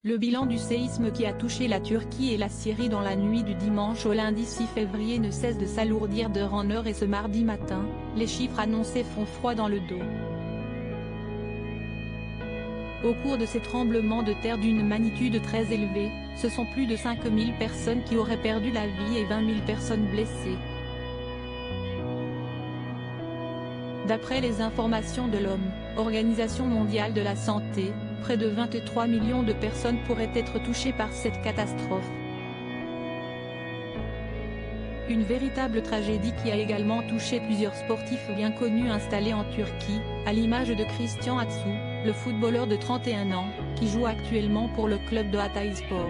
Le bilan du séisme qui a touché la Turquie et la Syrie dans la nuit du dimanche au lundi 6 février ne cesse de s'alourdir d'heure en heure et ce mardi matin, les chiffres annoncés font froid dans le dos. Au cours de ces tremblements de terre d'une magnitude très élevée, ce sont plus de 5000 personnes qui auraient perdu la vie et 20 000 personnes blessées. D'après les informations de l'Organisation mondiale de la santé, près de 23 millions de personnes pourraient être touchées par cette catastrophe. Une véritable tragédie qui a également touché plusieurs sportifs bien connus installés en Turquie, à l'image de Christian Atsu, le footballeur de 31 ans, qui joue actuellement pour le club de Hatayspor.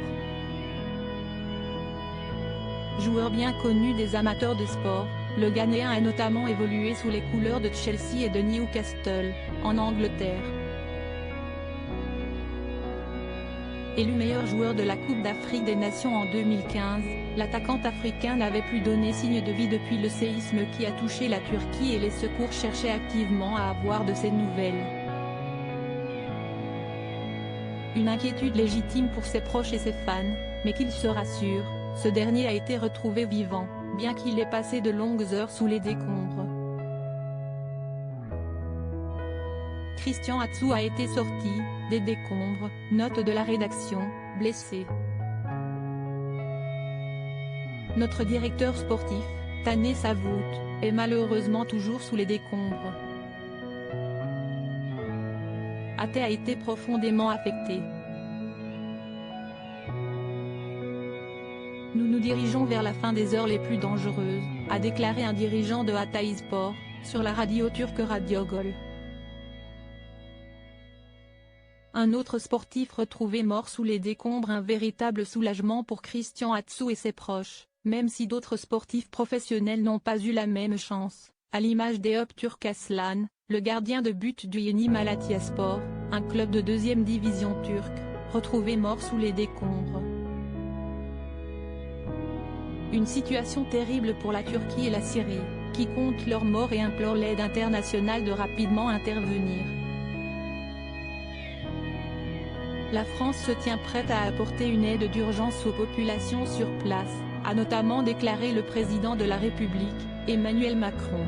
Joueur bien connu des amateurs de sport, le Ghanéen a notamment évolué sous les couleurs de Chelsea et de Newcastle, en Angleterre. Élu meilleur joueur de la Coupe d'Afrique des Nations en 2015, l'attaquant africain n'avait plus donné signe de vie depuis le séisme qui a touché la Turquie et les secours cherchaient activement à avoir de ses nouvelles. Une inquiétude légitime pour ses proches et ses fans, mais qu'il se rassure, ce dernier a été retrouvé vivant, bien qu'il ait passé de longues heures sous les décombres. Christian Atsu a été sorti des décombres, note de la rédaction, blessé. Notre directeur sportif, Taner Savout, est malheureusement toujours sous les décombres. Hatay a été profondément affecté. Nous nous dirigeons vers la fin des heures les plus dangereuses, a déclaré un dirigeant de Hatayspor, sur la radio turque Radiogol. Un autre sportif retrouvé mort sous les décombres, un véritable soulagement pour Christian Atsu et ses proches, même si d'autres sportifs professionnels n'ont pas eu la même chance, à l'image d'Eyüp Turkaslan, le gardien de but du Yeni Malatyaspor, un club de 2e division turque, retrouvé mort sous les décombres. Une situation terrible pour la Turquie et la Syrie, qui comptent leurs morts et implorent l'aide internationale de rapidement intervenir. La France se tient prête à apporter une aide d'urgence aux populations sur place, a notamment déclaré le président de la République, Emmanuel Macron.